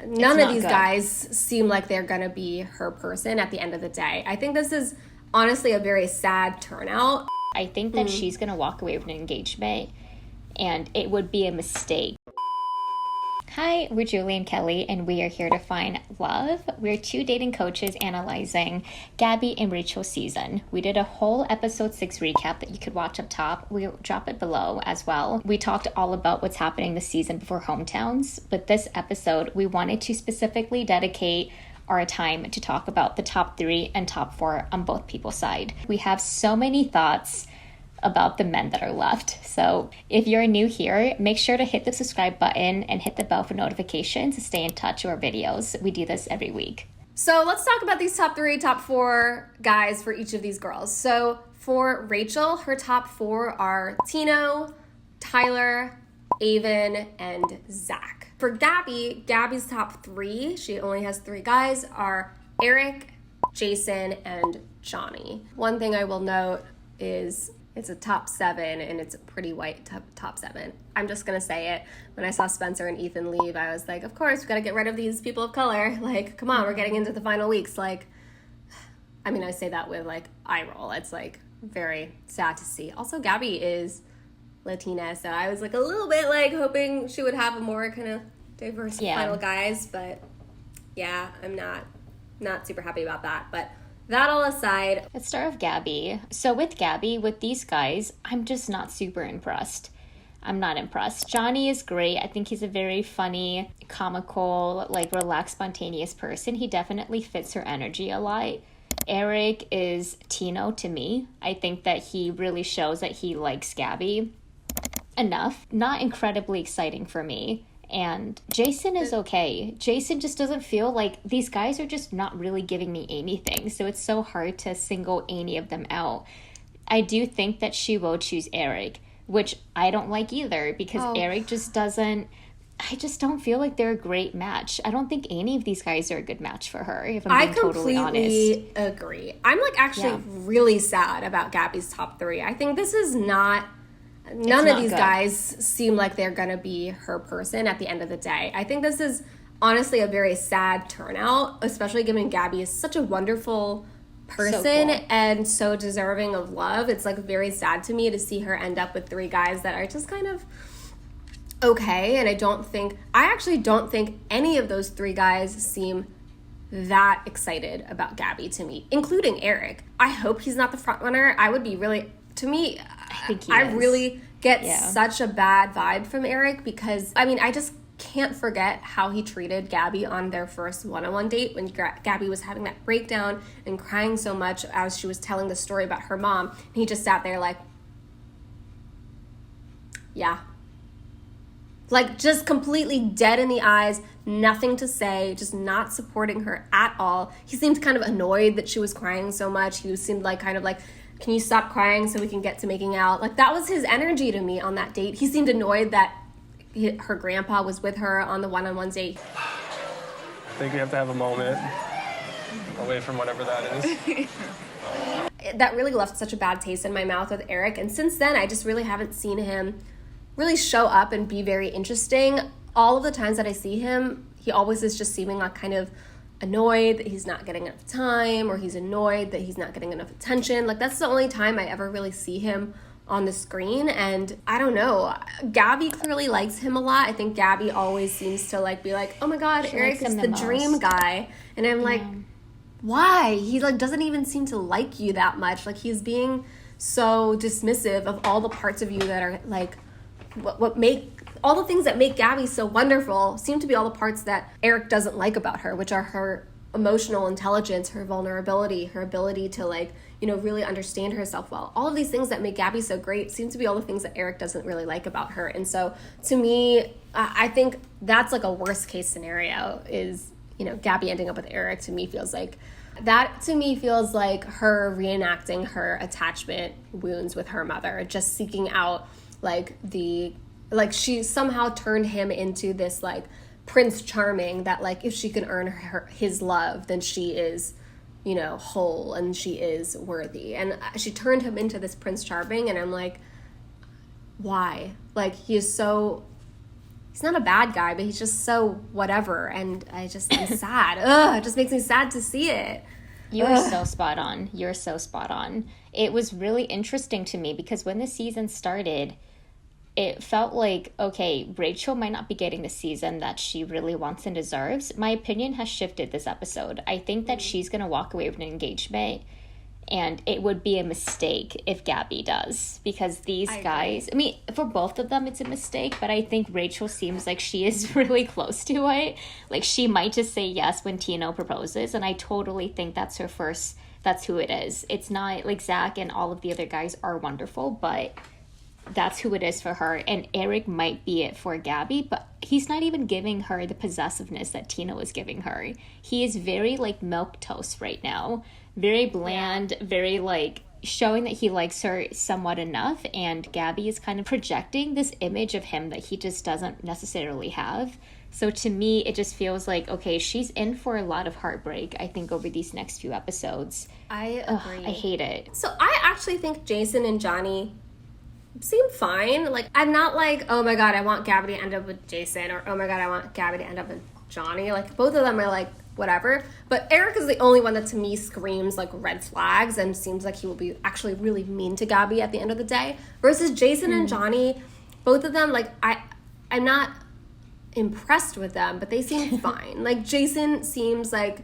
none of these guys seem like they're going to be her person at the end of the day. I think this is honestly a very sad turnout. I think that she's going to walk away with an engagement, and it would be a mistake. Hi, we're Julie and Kelly, and we are here to find love. We're two dating coaches analyzing Gabby and Rachel season. We did a whole episode 6 recap that you could watch up top. We'll drop it below as well. We talked all about what's happening this season before hometowns, but this episode, we wanted to specifically dedicate our time to talk about the top 3 and top 4 on both people's side. We have so many thoughts about the men that are left. So if you're new here, make sure to hit the subscribe button and hit the bell for notifications to stay in touch with our videos. We do this every week. So let's talk about these top 3, top 4 guys for each of these girls. So for Rachel, her top 4 are Tino, Tyler, Aven, and Zach. For Gabby, Gabby's top 3, she only has 3 guys, are Erich, Jason, and Johnny. One thing I will note is it's a top 7, and it's a pretty white top 7. I'm just going to say it. When I saw Spencer and Ethan leave, I was like, of course, we've got to get rid of these people of color. Like, come on, we're getting into the final weeks. Like, I mean, I say that with, like, eye roll. It's, like, very sad to see. Also, Gabby is Latina, so I was, like, a little bit, like, hoping she would have a more kind of diverse final guys. But, yeah, I'm not super happy about that. But that all aside, let's start with Gabby. So with Gabby, with these guys, I'm just not super impressed. I'm not impressed. Johnny is great. I think he's a very funny, comical, like relaxed, spontaneous person. He definitely fits her energy a lot. Erich is Tino to me. I think that he really shows that he likes Gabby enough. Not incredibly exciting for me. And Jason is okay. Jason just doesn't feel like these guys are just not really giving me anything. So it's so hard to single any of them out. I do think that she will choose Erich, which I don't like either because Erich just doesn't, I just don't feel like they're a great match. I don't think any of these guys are a good match for her, if I'm being totally honest. I completely agree. I'm like actually really sad about Gabby's top 3. I think this is not... None of these guys seem like they're going to be her person at the end of the day. I think this is honestly a very sad turnout, especially given Gabby is such a wonderful person and so deserving of love. It's like very sad to me to see her end up with 3 guys that are just kind of okay. And I actually don't think any of those 3 guys seem that excited about Gabby to me, including Erich. I hope he's not the front runner. I would be really... To me, I really get such a bad vibe from Erich because, I mean, I just can't forget how he treated Gabby on their first one-on-one date when Gabby was having that breakdown and crying so much as she was telling the story about her mom. And he just sat there like, yeah. Like, just completely dead in the eyes, nothing to say, just not supporting her at all. He seemed kind of annoyed that she was crying so much. He seemed like kind of like, can you stop crying so we can get to making out? Like, that was his energy to me on that date. He seemed annoyed that her grandpa was with her on the one-on-one date. I think we have to have a moment away from whatever that is. That really left such a bad taste in my mouth with Erich. And since then, I just really haven't seen him really show up and be very interesting. All of the times that I see him, he always is just seeming like kind of annoyed that he's not getting enough time, or he's annoyed that he's not getting enough attention. Like, that's the only time I ever really see him on the screen. And I don't know, Gabby clearly likes him a lot. I think Gabby always seems to like be like, oh my god, Erich is the dream guy. And I'm like, why? He like doesn't even seem to like you that much. Like, he's being so dismissive of all the parts of you that are like what make all the things that make Gabby so wonderful seem to be all the parts that Erich doesn't like about her, which are her emotional intelligence, her vulnerability, her ability to like, you know, really understand herself well. All of these things that make Gabby so great seem to be all the things that Erich doesn't really like about her. And so to me, I think that's like a worst case scenario is, you know, Gabby ending up with Erich. To me feels like her reenacting her attachment wounds with her mother, just seeking out like she somehow turned him into this like Prince Charming that like if she can earn his love, then she is, you know, whole and she is worthy. And she turned him into this Prince Charming, and I'm like, why? Like, he is so he's not a bad guy, but he's just so whatever. And I'm sad. Ugh, it just makes me sad to see it. You are so spot on. You're so spot on. It was really interesting to me because when the season started, it felt like, okay, Rachel might not be getting the season that she really wants and deserves. My opinion has shifted this episode. I think that she's going to walk away with an engagement, and it would be a mistake if Gabby does, because these guys, I mean, for both of them, it's a mistake, but I think Rachel seems like she is really close to it. Like, she might just say yes when Tino proposes, and I totally think that's her first, that's who it is. It's not, like, Zach and all of the other guys are wonderful, but that's who it is for her. And Erich might be it for Gabby, but he's not even giving her the possessiveness that Tino is giving her. He is very, like, milquetoast right now. Very bland, very, like, showing that he likes her somewhat enough, and Gabby is kind of projecting this image of him that he just doesn't necessarily have. So to me, it just feels like, okay, she's in for a lot of heartbreak, I think, over these next few episodes. I agree. I hate it. So I actually think Jason and Johnny seem fine. Like, I'm not like, oh my god, I want Gabby to end up with Jason, or oh my god, I want Gabby to end up with Johnny. Like, both of them are like, whatever. But Erich is the only one that to me screams like red flags and seems like he will be actually really mean to Gabby at the end of the day. Versus Jason and Johnny, both of them, like, I'm not impressed with them, but they seem fine. Like, Jason seems like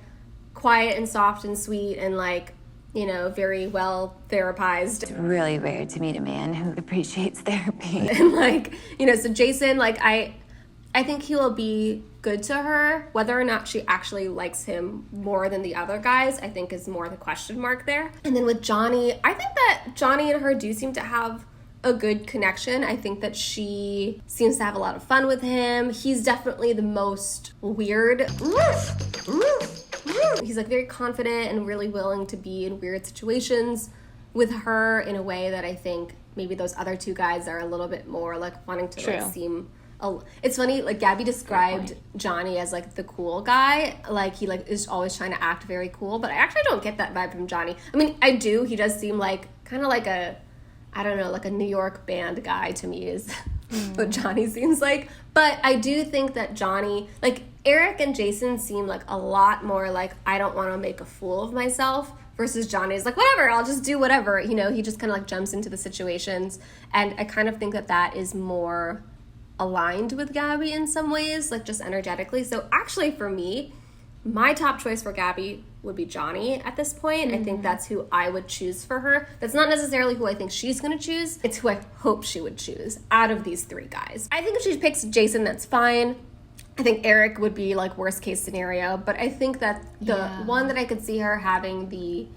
quiet and soft and sweet and like, you know, very well therapized. It's really rare to meet a man who appreciates therapy. And like, you know, so Jason, like, I think he will be good to her. Whether or not she actually likes him more than the other guys, I think is more the question mark there. And then with Johnny, I think that Johnny and her do seem to have a good connection. I think that she seems to have a lot of fun with him. He's definitely the most weird. He's like very confident and really willing to be in weird situations with her in a way that I think maybe those other two guys are a little bit more like wanting to like seem. It's funny, like Gabby described Johnny as like the cool guy, like he like is always trying to act very cool, but I actually don't get that vibe from Johnny. I mean, I do. He does seem like kind of like a, I don't know, like a New York band guy to me is what Johnny seems like. But I do think that Johnny, like Erich and Jason seem like a lot more like, I don't want to make a fool of myself, versus Johnny's like, whatever, I'll just do whatever. You know, he just kind of like jumps into the situations. And I kind of think that that is more aligned with Gabby in some ways, like just energetically. So actually for me, my top choice for Gabby would be Johnny at this point. I think that's who I would choose for her. That's not necessarily who I think she's going to choose. It's who I hope she would choose out of these three guys. I think if she picks Jason, that's fine. I think Erich would be like worst case scenario, but I think that the one that I could see her having the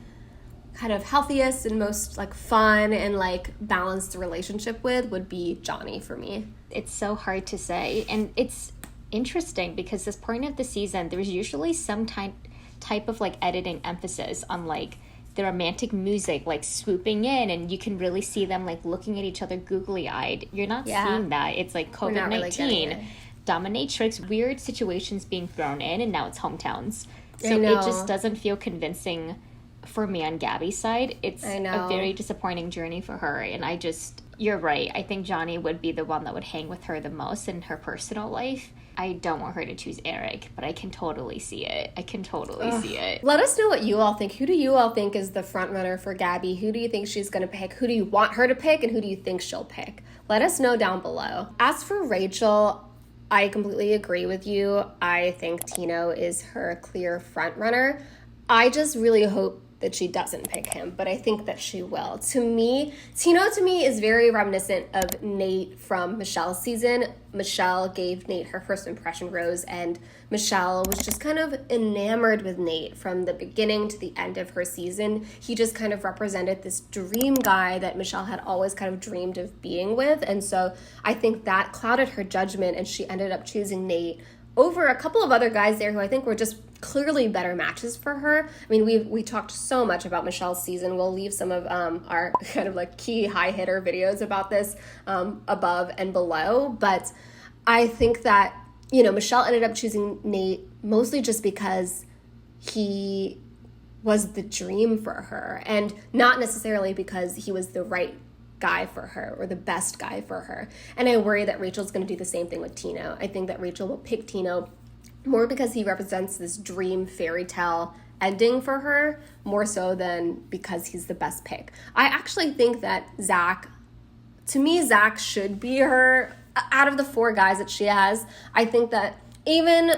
kind of healthiest and most like fun and like balanced relationship with would be Johnny for me. It's so hard to say, and it's interesting because this point of the season there's usually some type of like editing emphasis on like the romantic music like swooping in, and you can really see them like looking at each other googly-eyed. You're not seeing that. It's like COVID-19 really dominatrix, weird situations being thrown in, and now it's hometowns, so it just doesn't feel convincing for me on Gabby's side. It's a very disappointing journey for her, and you're right. I think Johnny would be the one that would hang with her the most in her personal life. I don't want her to choose Erich, but I can totally see it. See it. Let us know what you all think. Who do you all think is the front runner for Gabby? Who do you think she's going to pick? Who do you want her to pick? And who do you think she'll pick? Let us know down below. As for Rachel, I completely agree with you. I think Tino is her clear front runner. I just really hope that she doesn't pick him, but I think that she will. To me, Tino to me is very reminiscent of Nate from Michelle's season. Michelle gave Nate her first impression rose, and Michelle was just kind of enamored with Nate from the beginning to the end of her season. He just kind of represented this dream guy that Michelle had always kind of dreamed of being with, and so I think that clouded her judgment, and she ended up choosing Nate over a couple of other guys there who I think were just clearly better matches for her. I mean, we talked so much about Michelle's season. We'll leave some of our kind of like key high hitter videos about this above and below. But I think that, you know, Michelle ended up choosing Nate mostly just because he was the dream for her, and not necessarily because he was the right guy for her or the best guy for her. And I worry that Rachel's going to do the same thing with Tino. I think that Rachel will pick Tino more because he represents this dream fairy tale ending for her, more so than because he's the best pick. I actually think that Zach should be her out of the 4 guys that she has. I think that even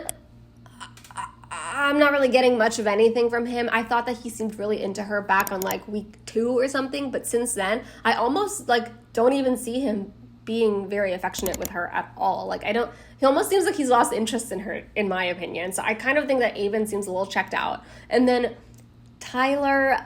I'm not really getting much of anything from him. I thought that he seemed really into her back on like week 2 or something, but since then I almost like don't even see him being very affectionate with her at all. Like he almost seems like he's lost interest in her, in my opinion. So I kind of think that Aven seems a little checked out. And then Tyler,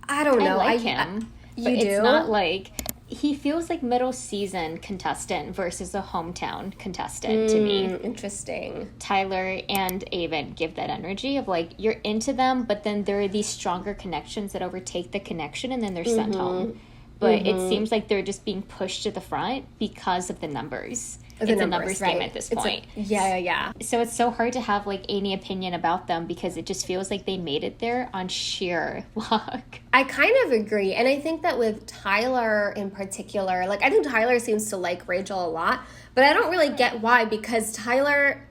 I don't know. I like him. You do? It's not like, he feels like middle season contestant versus a hometown contestant to me. Interesting. Tyler and Aven give that energy of like, you're into them, but then there are these stronger connections that overtake the connection and then they're sent home. But it seems like they're just being pushed to the front because of the numbers. It's a numbers game at this point. Yeah. So it's so hard to have like any opinion about them because it just feels like they made it there on sheer luck. I kind of agree. And I think that with Tyler in particular, like I think Tyler seems to like Rachel a lot, but I don't really get why, because Tyler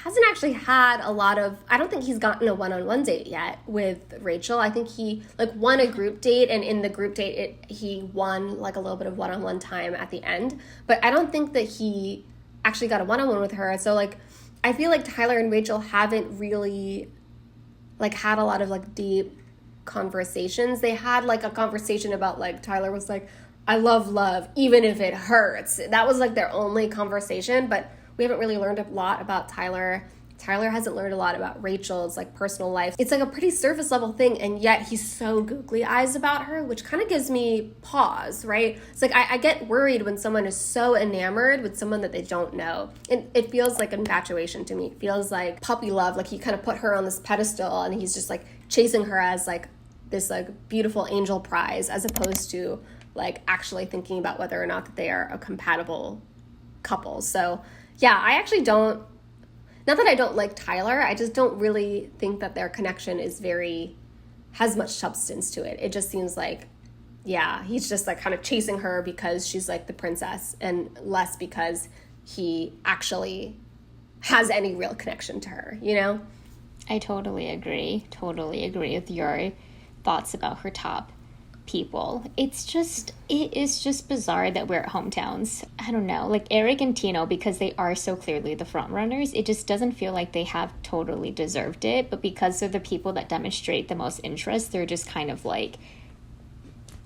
hasn't actually had a lot of, I don't think he's gotten a one-on-one date yet with Rachel. I think he like won a group date, and in the group date he won like a little bit of one-on-one time at the end, but I don't think that he actually got a one-on-one with her. So like I feel like Tyler and Rachel haven't really like had a lot of like deep conversations. They had like a conversation about like Tyler was like, I love even if it hurts. That was like their only conversation, but we haven't really learned a lot about Tyler. Tyler hasn't learned a lot about Rachel's like personal life. It's like a pretty surface level thing, and yet he's so googly eyes about her, which kind of gives me pause, right? It's like I get worried when someone is so enamored with someone that they don't know. It feels like infatuation to me. It feels like puppy love, like he kind of put her on this pedestal and he's just like chasing her as like this like beautiful angel prize, as opposed to like actually thinking about whether or not that they are a compatible couple. So yeah, I actually don't, not that I don't like Tyler, I just don't really think that their connection has much substance to it. It just seems like, yeah, he's just like kind of chasing her because she's like the princess, and less because he actually has any real connection to her, you know? I totally agree with your thoughts about her top people. It is just bizarre that we're at hometowns. I don't know, like Erich and Tino, because they are so clearly the front runners, it just doesn't feel like they have totally deserved it, but because they're the people that demonstrate the most interest, they're just kind of like,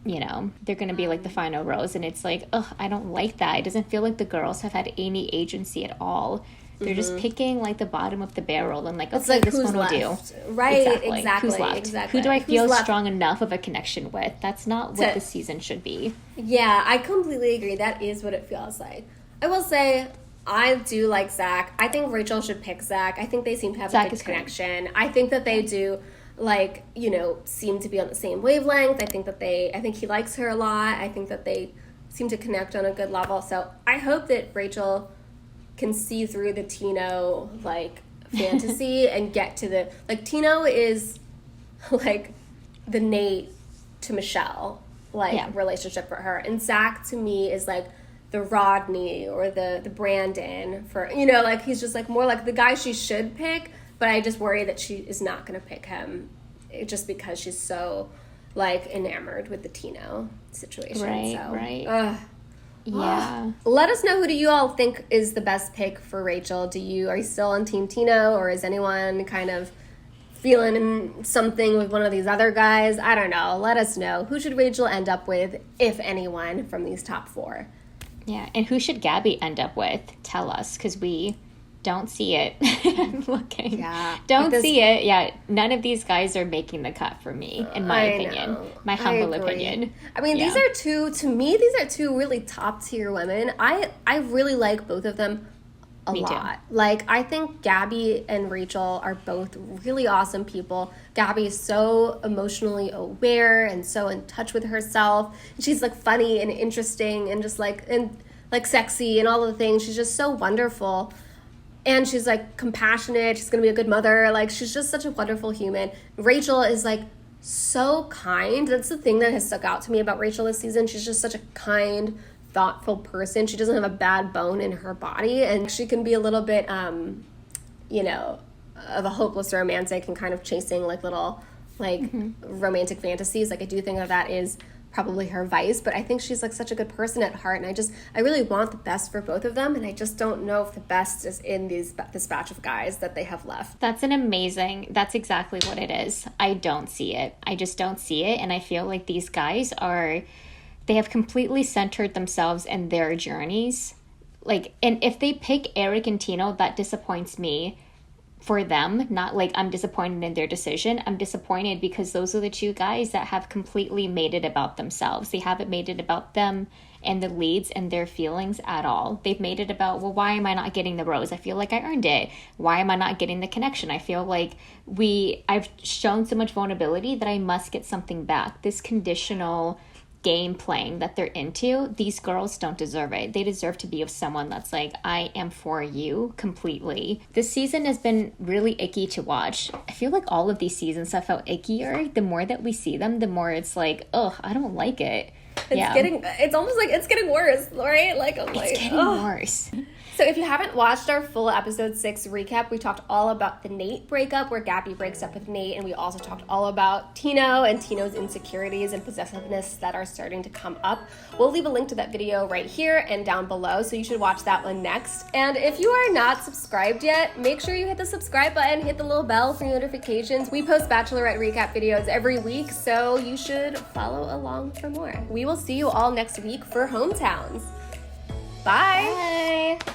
you know, they're gonna be like the final rose, and it's like, ugh, I don't like that. It doesn't feel like the girls have had any agency at all. They're just picking like the bottom of the barrel and like, okay, like, this one will do. Right, exactly. Who's left? Exactly. Who do I feel strong enough of a connection with? That's not what the season should be. Yeah, I completely agree. That is what it feels like. I will say, I do like Zach. I think Rachel should pick Zach. I think they seem to have a good connection. I think that they do, like, you know, seem to be on the same wavelength. I think he likes her a lot. I think that they seem to connect on a good level. So I hope that Rachel can see through the Tino like fantasy and get to the, like, Tino is like the Nate to Michelle relationship for her, and Zach to me is like the Rodney or the Brandon for, you know, like he's just like more like the guy she should pick, but I just worry that she is not going to pick him just because she's so like enamored with the Tino situation. Right. Yeah. Let us know, who do you all think is the best pick for Rachel? Are you still on Team Tino, or is anyone kind of feeling something with one of these other guys? I don't know. Let us know. Who should Rachel end up with, if anyone, from these top 4? Yeah, and who should Gabby end up with? Tell us, because we don't see it. I'm looking. Yeah. Don't see it. Yeah, none of these guys are making the cut for me, in my opinion. My humble opinion. I mean, these are two really top tier women. I really like both of them a lot. Like, I think Gabby and Rachel are both really awesome people. Gabby is so emotionally aware and so in touch with herself. She's like funny and interesting and just like sexy and all of the things. She's just so wonderful. And she's like compassionate. She's gonna be a good mother. Like, she's just such a wonderful human. Rachel is like so kind. That's the thing that has stuck out to me about Rachel this season. She's just such a kind, thoughtful person. She doesn't have a bad bone in her body, and she can be a little bit, you know, of a hopeless romantic and kind of chasing like little like romantic fantasies. Like I do think that is probably her vice, but I think she's like such a good person at heart, and I really want the best for both of them, and I just don't know if the best is in this batch of guys that they have left. That's exactly what it is. I don't see it. I just don't see it, and I feel like these guys they have completely centered themselves in their journeys. Like, and if they pick Erich and Tino, that disappoints me for them. Not like I'm disappointed in their decision. I'm disappointed because those are the two guys that have completely made it about themselves. They haven't made it about them and the leads and their feelings at all. They've made it about, well, why am I not getting the rose? I feel like I earned it. Why am I not getting the connection? I feel like I've shown so much vulnerability that I must get something back. This conditional game playing that they're into, these girls don't deserve it. They deserve to be with someone that's like, I am for you completely. This season has been really icky to watch. I feel like all of these seasons have felt ickier. The more that we see them, the more it's like, ugh, I don't like it. It's almost like it's getting worse, right? Like it's getting worse. So if you haven't watched our full episode 6 recap, we talked all about the Nate breakup where Gabby breaks up with Nate, and we also talked all about Tino and Tino's insecurities and possessiveness that are starting to come up. We'll leave a link to that video right here and down below, so you should watch that one next. And if you are not subscribed yet, make sure you hit the subscribe button, hit the little bell for notifications. We post Bachelorette recap videos every week, so you should follow along for more. We will see you all next week for Hometowns. Bye! Bye!